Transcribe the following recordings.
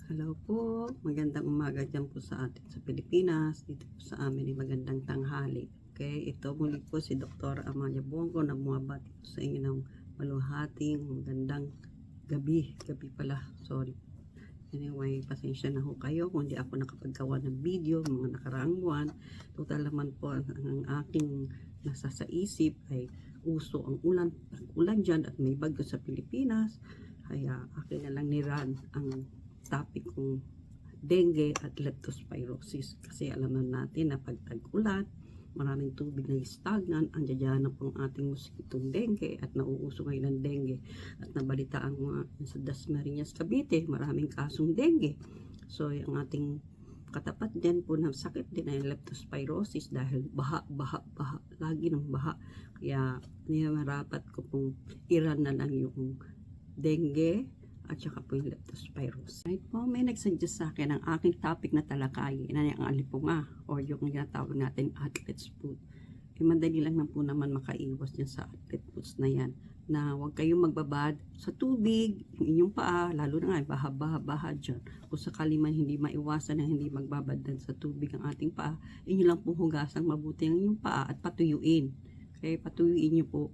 Hello po, magandang umaga dyan po sa atin sa Pilipinas. Dito po sa amin ay magandang tanghali. Okay, ito muli po si Dr. Amalia Bongo na bumabati po sa inyo ng maluhating magandang gabi. Gabi pala, sorry. Anyway, pasensya na ho kayo kung hindi ako nakapaggawa ng video mga nakaraang buwan. Total naman po ang aking nasa sa isip ay uso ang ulan dyan at may bagyo sa Pilipinas. Kaya akin na lang niran ang topic kong dengue at leptospirosis. Kasi alam natin na pag tag-ulan, maraming tubig na stagnant, ang dyan po ang ating mosquitong dengue at nauuso ngayon ng dengue. At nabalitaan mo sa Dasmariñas, Cavite, maraming kasong dengue. So, ang ating katapat din po ng sakit din ay leptospirosis dahil baha, lagi ng baha. Kaya niyamarapat ko pong iran na lang yung dengue at saka po yung leptospirosis. Right po, may nagsuggest sa akin ang aking topic na talakayin na ang alipunga o yung ginatawag natin athlete's foot. Madali lang po naman makaiwas dyan sa athlete foods na yan, na huwag kayong magbabad sa tubig, yung inyong paa, lalo na nga, baha dyan. Kung sakali man hindi maiwasan na hindi magbabad din sa tubig ang ating paa, inyo lang pong hugasang mabuti ang inyong paa at patuyuin. Okay, patuyuin nyo po.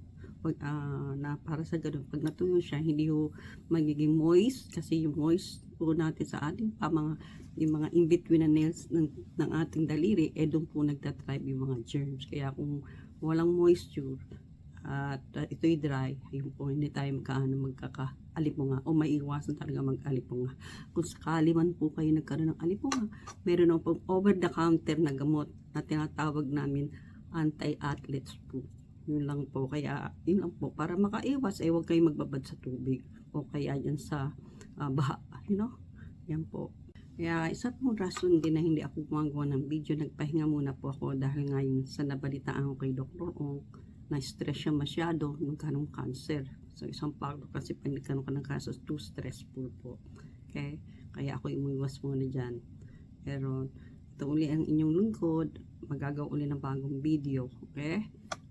Na para sa ganun, pag natuyo siya, hindi ho magiging moist, kasi yung moist po natin sa ating yung mga in-between na nails ng ating daliri, doon po nagtatribe yung mga germs. Kaya kung walang moisture at ito'y dry, yun po, hindi tayo magkaka-alipunga o maiiwasan talaga mag-alipunga. Kung sakali man po kayo nagkaroon ng alipunga, meron po over-the-counter na gamot na tinatawag namin anti-athlete's foot. Yun lang po, kaya yun lang po, para makaiwas ay huwag kayong magbabad sa tubig o kaya yan sa baha, yan po. Kaya isa pong rason din na hindi ako gumagawa ng video, nagpahinga muna po ako dahil ngayon sa nabalitaan ko kay Dr. Ong, na-stress siya masyado nung kanong cancer. So isang pagod kasi pag nagkaroon ka ng cancer, too stressful po. Okay? Kaya ako umuiwas muna dyan. Pero ito uli ang inyong lingkod, magagawa uli ng bagong video. Okay?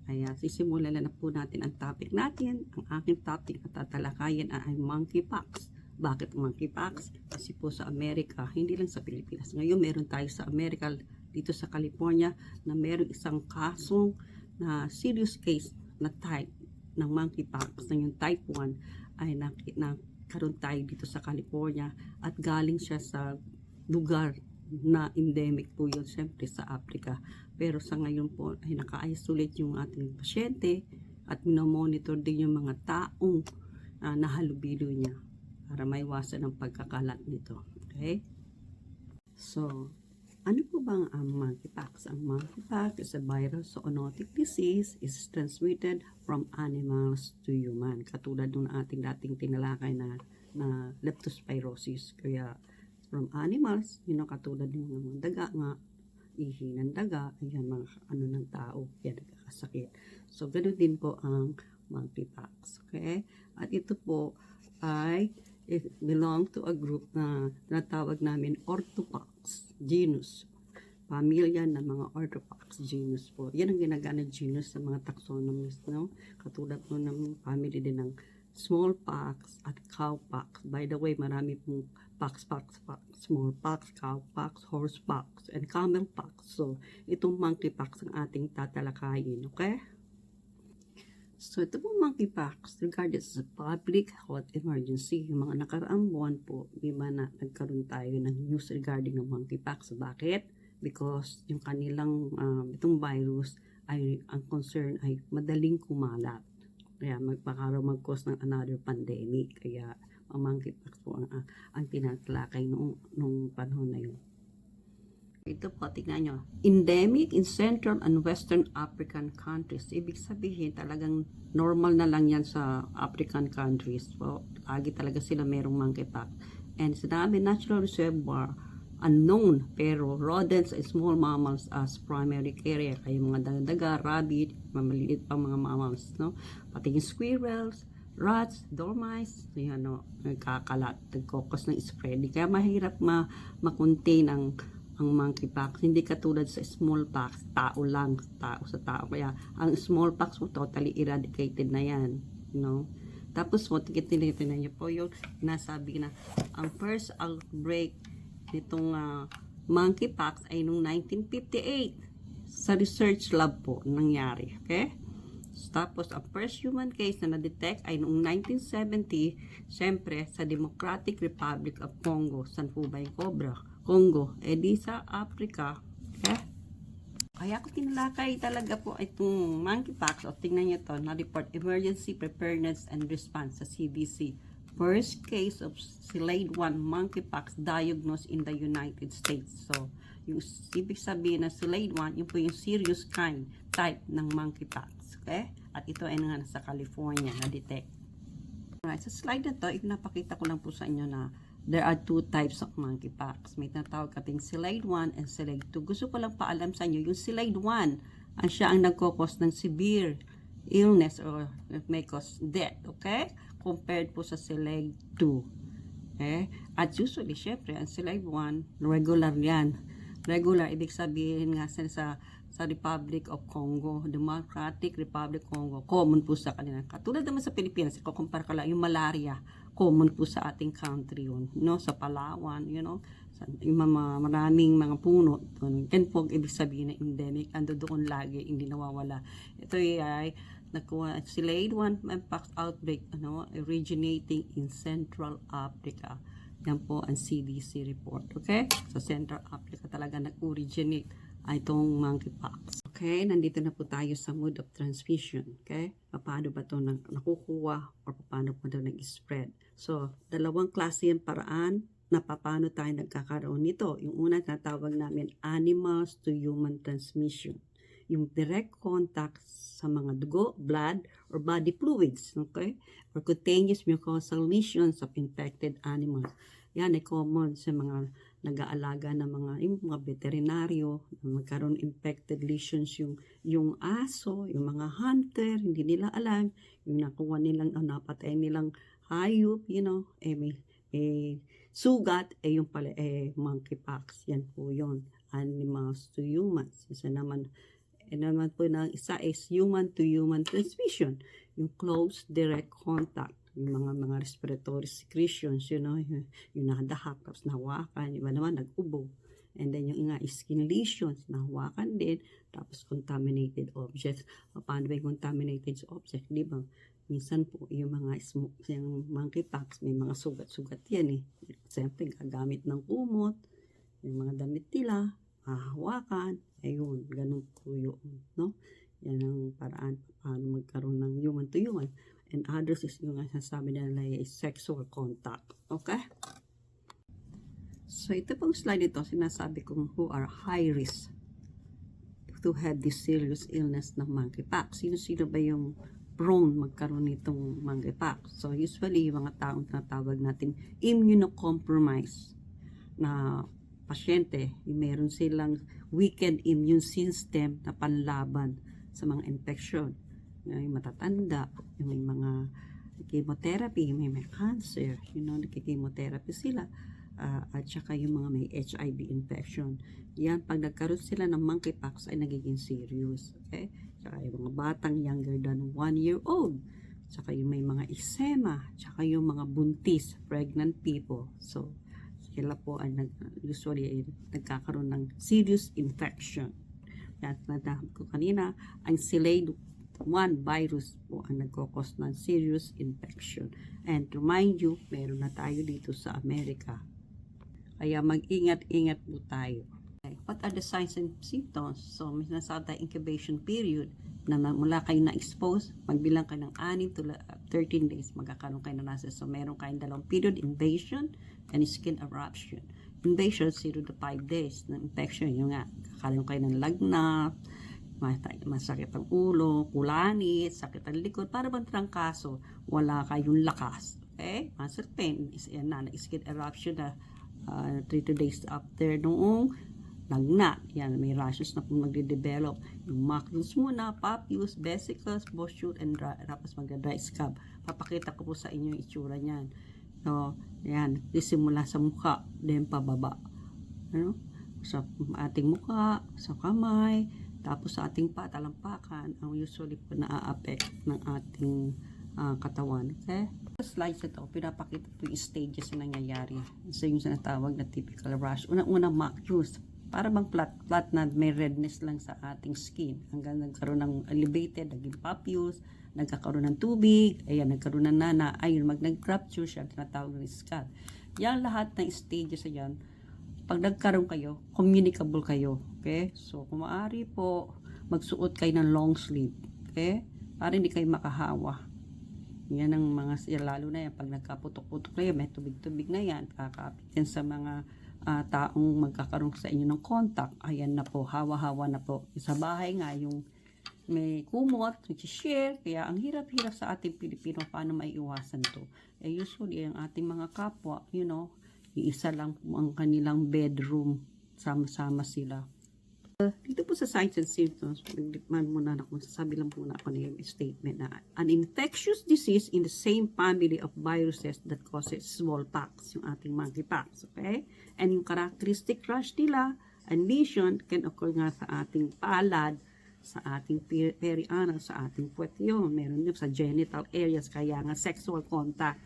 Kaya sisimulan na po natin ang topic natin. Ang aking topic na tatalakayin ay monkeypox. Bakit monkeypox? Kasi po sa Amerika, hindi lang sa Pilipinas. Ngayon meron tayo sa Amerika, dito sa California, na meron isang kasong na serious case na type ng monkeypox. Na yung type 1 ay nakaroon tayo dito sa California at galing siya sa lugar na endemic po yun, siyempre sa Africa. Pero sa ngayon po ay naka-isolate yung ating pasyente at minomonitor din yung mga taong nahalubilo niya para maiwasan ang pagkakalat nito. Okay? So, ano po bang ang monkeypox? Ang monkeypox is a viral zoonotic disease, is transmitted from animals to human. Katulad ng ating dating tinalakay na leptospirosis. Kaya from animals, katulad ng mga daga nga, ihi ng daga, ayan, mga ano ng tao, yan nagkakasakit. So, ganoon din po ang monkeypox. Okay? At ito po ay belong to a group na natawag namin Orthopox genus. Pamilya ng mga Orthopox genus po. Yan ang ginagana genus sa mga taxonomies, no? Katulad po ng family din ng smallpox at cowpox. By the way, marami pong pox, smallpox, cowpox, horsepox, and camelpox. So, itong monkeypox ang ating tatalakayin, okay? So, ito pong monkeypox, regarded as a public health emergency, yung mga nakaraang buwan po, di ba na nagkaroon tayo ng news regarding ng monkeypox. Bakit? Because yung kanilang, itong virus, ay ang concern ay madaling kumalat. Kaya mag-cause ng another pandemic. Kaya ang monkeypox po ang tinatalakay nung panahon na yun. Ito po, tignan nyo. Endemic in Central and Western African countries. Ibig sabihin, talagang normal na lang yan sa African countries. So, lagi talaga sila merong monkeypox. And sinabi, natural reservoir, unknown, pero rodents and small mammals as primary carrier. Kaya mga daga, rabbit, mamaliit pang mga mammals, no? Pati yung squirrels, rats, dormice, nagkakalat, nagkokos ng spreading. Kaya mahirap ma-contain ang monkeypox. Hindi katulad sa smallpox, tao sa tao. Kaya ang smallpox po totally eradicated na yan, Tapos po, tigitin niyo po yung nasabi na ang first outbreak nitong monkeypox ay noong 1958 sa research lab po nangyari. Okay? Tapos, ang first human case na na-detect ay noong 1970, syempre, sa Democratic Republic of Congo. Saan po ba yung Congo? Di sa Africa. Okay? Kaya ko tinalakay talaga po itong monkeypox. O tingnan nyo to, na-report Emergency Preparedness and Response sa CDC. First case of Clade 1 monkeypox diagnosed in the United States. So, yung ibig sabihin na Clade 1, yun po yung serious type ng monkeypox. Okay? At ito ay nga nasa California na-detect. Alright, sa slide na to, ipinapakita ko lang po sa inyo na there are two types of monkeypox. May tinatawag kating Clade 1 and Clade 2. Gusto ko lang paalam sa inyo, yung Clade 1, siya ang nagkakos ng severe illness or may cause death, okay? Compared po sa Clade 2. Okay? At usually, syempre, ang Clade 1, regular yan. Regular, ibig sabihin nga sa Republic of Congo, Democratic Republic of Congo, common po sa kanila. Katulad naman sa Pilipinas, ikukumpara ka lang, yung malaria, common po sa ating country yun, no? Sa Palawan, yung maraming mga puno, yan po ibig sabihin na endemic, ando doon lagi, hindi nawawala. Ito ay nakuha, Clade 1 mpox outbreak, originating in Central Africa. Yan po ang CDC report, okay? Sa Central Africa talaga nag-originate itong monkeypox. Okay, nandito na po tayo sa mode of transmission. Okay, paano ba ito nakukuha or paano po ito nag-spread? So, dalawang klase yung paraan na paano tayo nagkakaroon nito. Yung una natawag namin animals to human transmission. Yung direct contact sa mga dugo, blood, or body fluids. Okay, or cutaneous mucosal lesions of infected animals. Yan ay common sa mga nag-aalaga ng mga veterinaryo, magkaroon infected lesions yung aso, yung mga hunter, hindi nila alam, yung nakuha nilang, napatay nilang hayop, may sugat, yung pala, monkeypox, yan po yun, animals to humans. Isa naman po na isa is human to human transmission, yung close direct contact. Yung mga respiratory secretions, yung nakadahak, tapos nahawakan, iba naman nag-ubo. And then yung skin lesions, nahawakan din, tapos contaminated objects. Paano ba yung contaminated object? Di ba? Minsan po, yung monkeypox, may mga sugat-sugat yan eh. Siyempre, gagamit ng kumot, yung mga damit nila, hahawakan, ayun, ganun po yun, no? Yan ang paraan paano magkaroon ng human to human. And others is yung sasabi nila is sexual contact. Okay? So, ito pong slide ito, sinasabi kong who are high risk to have this serious illness ng monkeypox. Sino-sino ba yung prone magkaroon nitong monkeypox? So, usually, yung mga taong tinatawag natin immunocompromised na pasyente, yung meron silang weakened immune system na panlaban sa mga infection. Yung matatanda, yung may mga chemotherapy, may cancer, nagki-chemotherapy sila, at saka yung mga may HIV infection. Yan, pag nagkaroon sila ng monkeypox ay nagiging serious. Okay? Saka yung mga batang younger than 1 year old, saka yung may mga eczema, saka yung mga buntis, pregnant people. So, sila po ay usually nagkakaroon ng serious infection. At natahap ko kanina, ang Clade 1 virus po ang nagkakos ng serious infection. And to remind you, meron na tayo dito sa Amerika. Kaya mag-ingat-ingat po tayo. Okay. What are the signs and symptoms? So, may nasabi tayo incubation period na mula kayo na-expose, magbilang kayo ng 6 to 13 days, magkakaroon kayo ng nasa. So, meron kayong dalawang period, invasion and skin eruption. Invasion, 0 to 5 days ng infection. Yung nga, kakaroon kayo ng lagnat, masakit ang ulo, kulanit, sakit ang likod, para bang trangkaso, wala kayong lakas. Okay? Muscle pain, skin eruption na 3 days after noong lagnat. Yan, may rashes na po magde-develop. Yung macules muna, papules, vesicles, bosule, and tapos magda-dry scab. Papakita ko po sa inyo yung itsura niyan. So, yan, simula sa mukha, then pababa. Sa ating mukha, sa kamay, tapos sa ating patalampakan, ang usually po na-affect ng ating katawan. Okay? Sa slides ito, pinapakita po yung stages na nangyayari. So, yung sinatawag na typical rash. Unang-una, macutes. Para bang flat na may redness lang sa ating skin. Hanggang nagkaroon ng elevated, naging papules, nagkakaroon ng tubig, ayan, nagkaroon ng nana, ayun, nag-fracture siya, tinatawag ng scald. Yan lahat ng stages na yan, pag nagkaroon kayo, communicable kayo. Okay? So, kung maaari po, magsuot kayo ng long sleeve. Okay? Para hindi kayo makahawa. Yan ang mga, lalo na yan, pag nagkaputok-putok na yan, may tubig-tubig na yan, kakapit yan sa mga taong magkakaroon sa inyo ng contact. Ayan na po, hawa-hawa na po. Sa bahay nga, yung may kumot, share, kaya ang hirap-hirap sa ating Pilipino, paano maiiwasan to? Usually, ang ating mga kapwa, iisa lang po ang kanilang bedroom, sama-sama sila. Dito po sa signs and symptoms, sabi lang muna ako na yung statement na an infectious disease in the same family of viruses that causes smallpox, yung ating monkeypox, okay? And yung characteristic rash nila and lesion can occur nga sa ating palad, sa ating perianal, sa ating puwet yun. Meron din sa genital areas, kaya nga sexual contact,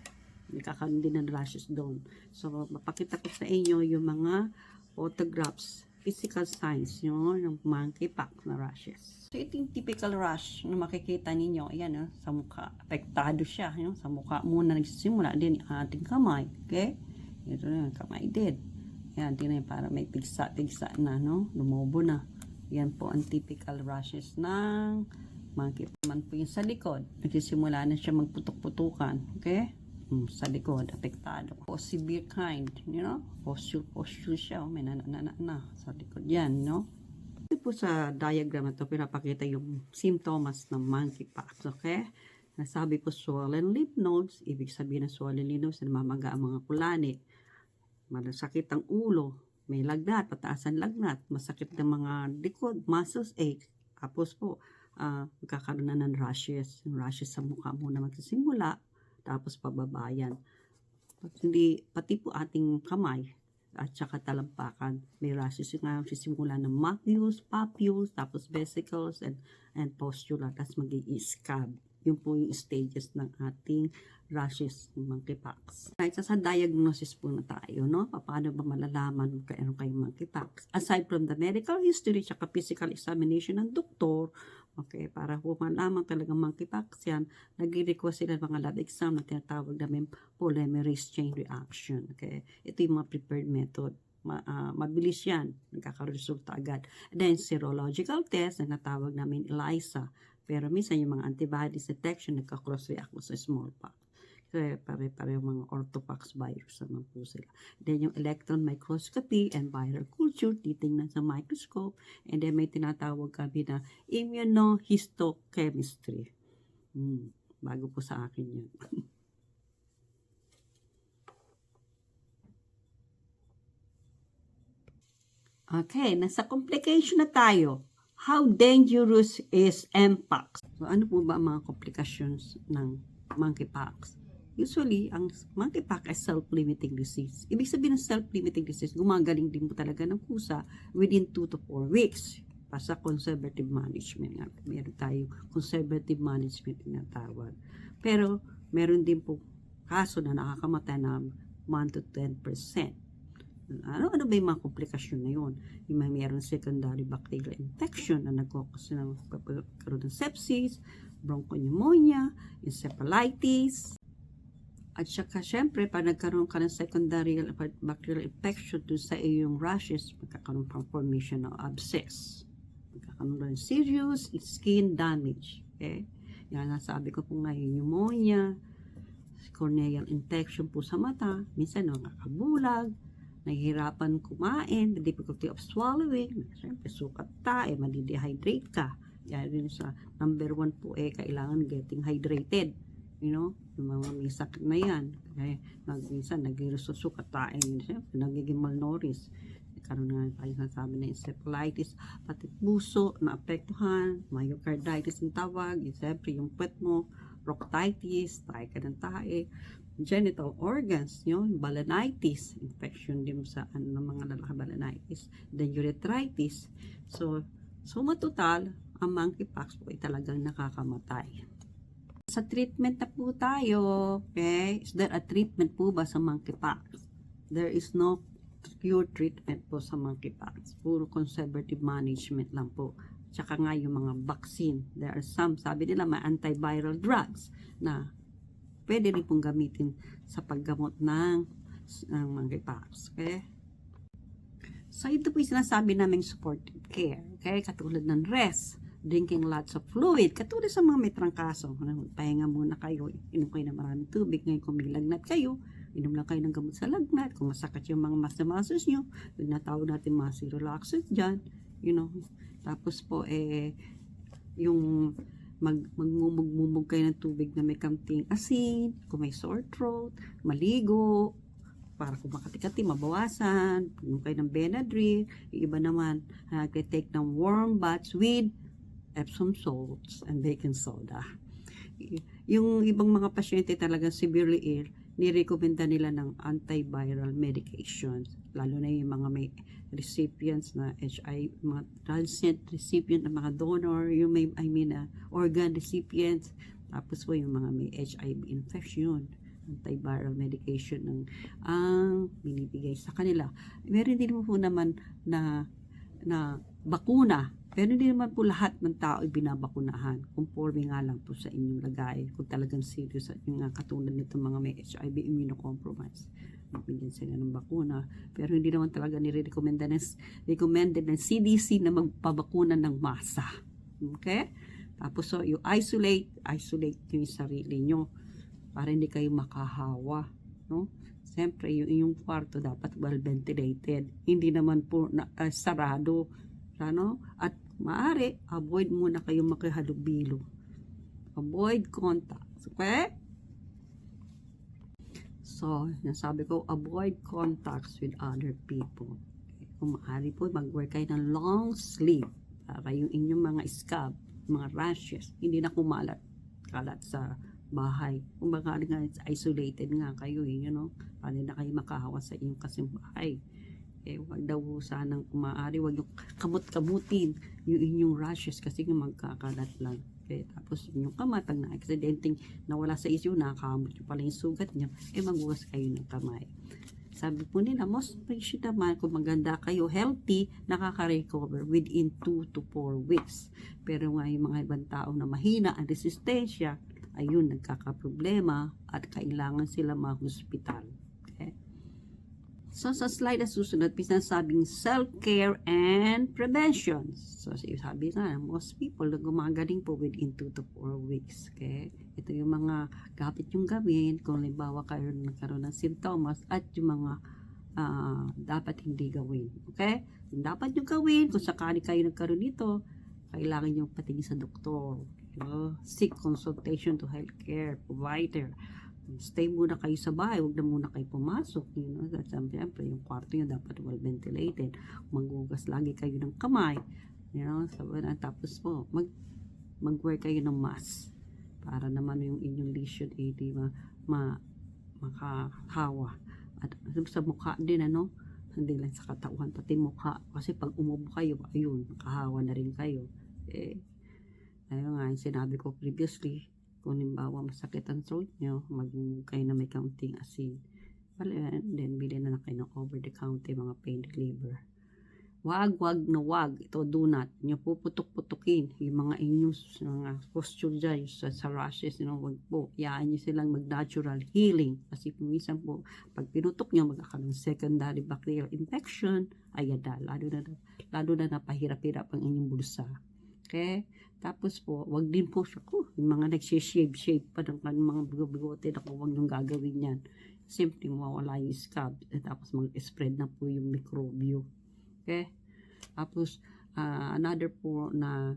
nagkakaroon din ng rashes doon. So, mapakita ko sa inyo yung mga photographs, physical signs ng monkeypox na rashes. So, ito yung typical rash na makikita ninyo. Ayan, sa mukha. Apektado siya. Sa mukha muna nagsisimula din yung ating kamay. Okay? Ito na yung kamay din. Ayan, tingnan para may pigsa-pigsa na, lumobo na. Yan po ang typical rashes ng monkeypox. Man po yung sa likod. Nagsisimula na siya magputok-putukan. Okay? Sa likod, apektado. O severe kind, posture siya, may na sa likod yan, Ito po sa diagram na to, pinapakita yung symptoms ng monkeypox, okay? Nasabi po swollen lymph nodes, ibig sabihin na swollen lymph nodes, namamaga ang mga kulani, masakit ang ulo, may lagnat, pataasan lagnat, masakit ng mga likod, muscles ache, tapos po, magkakaroon na ng rashes, yung rashes sa mukha muna magsisimula, tapos pababayan. Pati po ating kamay at saka talampakan, may rashes nga sisimula ng macules, papules, tapos vesicles, and pustula, tapos magiging scab. Yun po yung stages ng ating rashes ng monkeypox. Right, sa diagnosis po na tayo, paano ba malalaman kung kayong monkeypox? Aside from the medical history, saka physical examination ng doktor, okay, para po malaman talagang monkeypox yan, nag-request sila ng mga lab exam na tinatawag namin polymerase chain reaction. Okay? Ito yung mga prepared method. Mabilis yan. Nagkakaresulta agad. And then, serological test na natawag namin ELISA. Pero minsan yung mga antibodies detection nagka-cross-react sa smallpox. Kaya pare-pareho mga orthopox virus naman po sila. Then yung electron microscopy and viral culture, titingnan sa microscope. And then may tinatawag kami na immunohistochemistry. Bago po sa akin yan. Okay, nasa complication na tayo. How dangerous is mpox? So ano po ba ang mga complications ng monkeypox? Usually, ang monkeypox ay self-limiting disease. Ibig sabihin ng self-limiting disease, gumagaling din po talaga ng kusa within 2 to 4 weeks. Sa conservative management. Meron tayong conservative management na tawag. Pero, meron din po kaso na nakakamatay na 1 to 10%. Ano ba yung mga komplikasyon na yun? Yung meron secondary bacterial infection na nagkakos ng pagkaroon ng sepsis, bronchopneumonia, encephalitis, at saka syempre pag nagkaroon ka ng secondary bacterial infection dun sa iyong rashes, magkakaroon pang formation ng abscess, magkakaroon ng serious skin damage. Okay? Yan nasabi ko po ngayon, pneumonia, corneal infection po sa mata, minsan nakakabulag, nahihirapan kumain, the difficulty of swallowing, siyempre sukat tayo, madidehydrate ka. Yan rin sa number 1 po kailangan getting hydrated. Yung mga may sakit na yan. Kaya minsan nag-susukat tayo, siyempre nagiging malnourished. Karoon nga tayo nasabi na encephalitis, pati puso, naapektuhan, myocarditis ang tawag, siyempre yung puwet mo, proctitis, tayo ka ng tae, genital organs, yung balanitis, infection din sa mga lalaki balanitis, then urethritis. So matutal, ang monkeypox po ay talagang nakakamatay. nasa treatment na po tayo. Okay? Is there a treatment po ba sa monkeypox? There is no cure treatment po sa monkeypox. Puro conservative management lang po. Tsaka nga yung mga vaccine. There are some, sabi nila, may antiviral drugs na pwede rin pong gamitin sa paggamot ng monkeypox. Okay? So, ito po yung sinasabi naming supportive care. Okay? Katulad ng rest, drinking lots of fluid, katulad sa mga may trangkaso. Pahinga muna kayo, inom kayo ng maraming tubig. Ngayon kung may lagnat kayo, inom lang kayo ng gamot sa lagnat. Kung masakit yung mga muscles nyo, yung natawag natin mga relaxant dyan, you know. Tapos po, yung magmumog kayo ng tubig na may kamting asin, kung may sore throat, maligo, para kung makati-kati, mabawasan, inom kayo ng Benadryl. Yung iba naman, nag-take ng warm baths with Epsom salts and baking soda. Yung ibang mga pasyente talagang severely ill, nirekomenda nila ng antiviral medications, lalo na yung mga may recipients na HIV, mga transient recipient na mga donor, yung may, organ recipients, tapos po yung mga may HIV infection, antiviral medication ang binibigay sa kanila. Meron din po naman na bakuna, pero hindi naman po lahat ng tao ay binabakunahan. Conforme nga lang po sa inyong lagay. Kung talagang serious at yung katulad nito mga may HIV immunocompromised, bigyan sila ng bakuna. Pero hindi naman talaga recommended ng CDC na magpabakuna ng masa. Okay? Tapos so, you isolate yung sarili nyo para hindi kayo makahawa. No? Siyempre, yung inyong kwarto dapat well ventilated. Hindi naman po sarado. Ano? At maaari, avoid muna kayo makihalubilo. Avoid contact. Okay? So, nasabi ko, avoid contacts with other people. Okay? Kung maaari po, mag-wear kayo ng long sleeve para yung inyong mga scab, mga rashes, hindi na kalat sa bahay. Kung baka nga isolated nga kayo, you know, paano na kayo makahawa sa inyong kasing bahay. Wag daw sanang maaari, wag yung kamot-kamutin yung inyong rashes kasi yung magkakalat lang. Okay, tapos yung kamay, pag na-accidenting nawala sa isyo, nakakamot yung pala yung sugat niya, magbukas kayo ng kamay. Sabi po nila, most patient naman, kung maganda kayo, healthy, nakaka-recover within 2 to 4 weeks. Pero nga yung mga ibang tao na mahina ang resistensya, ayun, nagkakaproblema at kailangan sila ma-hospital. So, sa slide na susunod, pinasabing self-care and prevention. So, sabi nga, most people na gumagaling po within 2 to 4 weeks. Okay? Ito yung mga dapat yung gawin kung halimbawa kayo nagkaroon ng symptoms at yung mga dapat hindi gawin. Okay? Yung dapat yung gawin, kung sakali kayo nagkaroon nito, kailangan yung patingin sa doktor. Seek consultation to healthcare provider. Stay muna kayo sa bahay, huwag na muna kayo pumasok, you know, at siyempre yung kwarto nyo dapat well ventilated, maghugas lagi kayo ng kamay, you know, tapos po mag-wear kayo ng mask para naman yung inyong lesion di makahawa. At sa mukha din, ano, hindi lang sa katawan, pati mukha, kasi pag umubo kayo, ayun, makahawa na rin kayo. Ayun nga, yung sinabi ko previously, kung halimbawa masakit ang throat nyo, kayo na may kaunting asin. Then, bilhin na kayo ng over-the-counter mga pain reliever. Wag ito do not nyo puputok-putukin yung mga inyong mga posture dyan sa rashes, you know, wag po, yaan nyo silang mag-natural healing kasi minsan po, pag pinutok nyo, magkakaroon secondary bacterial infection, ayan na, lalo na napahirap-hirap ang inyong bulsa. Okay? Tapos po, wag din po siya, yung mga nagsishave pa ng mga bigote, huwag yung gagawin yan. Simply mawala yung scab, tapos mag-spread na po yung mikrobyo. Okay? Tapos, another po na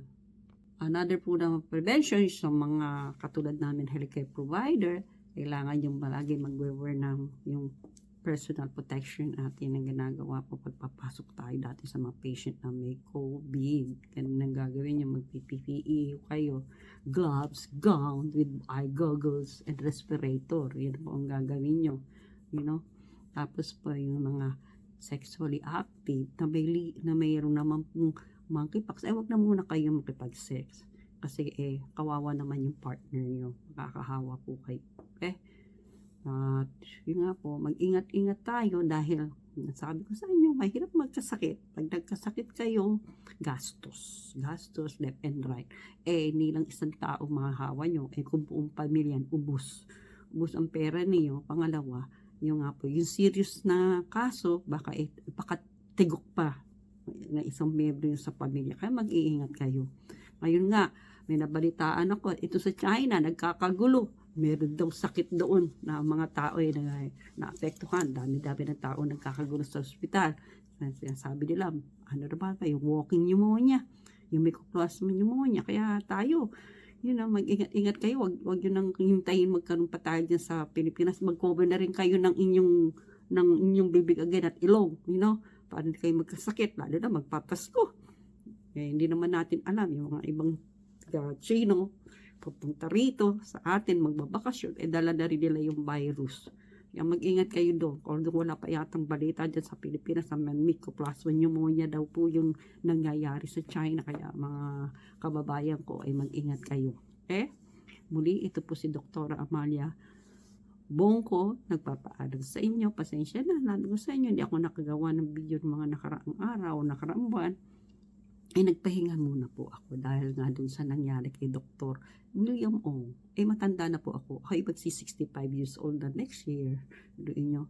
prevention sa mga katulad namin healthcare provider, kailangan yung palagi mag-wear ng yung personal protection natin na ginagawa po pagpapasok tayo dati sa mga patient na may COVID. Ganun ang gagawin nyo, mag-PPE kayo, gloves, gown with eye goggles and respirator. Yan po ang gagawin nyo, you know. Tapos po yung mga sexually active na mayroon naman pong monkeypox, wag na muna kayo makipag-sex. Kasi kawawa naman yung partner nyo. Makakahawa po kayo. Okay? At yun nga po, mag-ingat-ingat tayo dahil sabi ko sa inyo, mahirap magkasakit. Pag nagkasakit kayo, gastos. Gastos left and right. Hindi lang isang tao mahahawa nyo. Kung buong pamilya, ubus. Ubus ang pera niyo. Pangalawa, yung nga po, yung serious na kaso, baka tigok pa na isang miyembro yung sa pamilya. Kaya mag-iingat kayo. Ngayon nga, may nabalitaan ako, ito sa China, nagkakagulo. Meron daw sakit doon na mga tao naapektuhan. Dami-dami ng tao nagkakagulo sa ospital. Sabi nila, ano na ba yung walking pneumonia, yung mycoplasma pneumonia. Kaya tayo, mag-ingat-ingat kayo. Wag yun nang hintayin magkaroon pa tayo dyan sa Pilipinas. Mag-cover na rin kayo ng inyong bibig again at ilong. Para hindi kayo magkasakit. Lalo na magpapasko. Hindi naman natin alam yung mga ibang Chino pupunta rito sa atin, magbabakasyon, dala na rin nila yung virus. Kaya mag-ingat kayo doon. Although wala pa yatang balita dyan sa Pilipinas, sa mycoplasma pneumonia daw po yung nangyayari sa China. Kaya mga kababayan ko ay mag-ingat kayo. Muli, ito po si Dr. Amalia Bongko, nagpapaalam sa inyo. Pasensya na, nabi ko sa inyo, hindi ako nakagawa ng video ng mga nakaraang araw, nakaraang buwan. Nagpahinga muna po ako dahil nga dun sa nangyari kay Dr. William Ong. Matanda na po ako. Ako magsi 65 years old na next year. Doon nyo,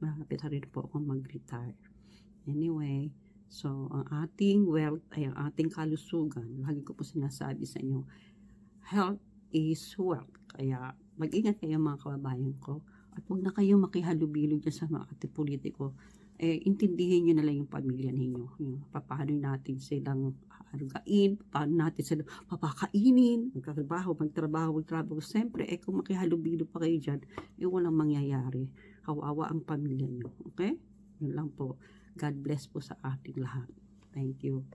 malapit na rin po ako mag-retire. Anyway, so ang ating wealth ay ang ating kalusugan. Lagi ko po sinasabi sa inyo, health is wealth. Kaya mag-ingat kayo mga kababayan ko. At huwag na kayo makihalubilo dyan sa mga ating politiko. Intindihin nyo na lang yung pamilya ninyo. Paano natin silang arugain, paano natin silang papakainin, magtrabaho. Siyempre, kung makihalubilo pa kayo dyan, walang mangyayari. Kawawa ang pamilya nyo. Okay? Yun lang po. God bless po sa ating lahat. Thank you.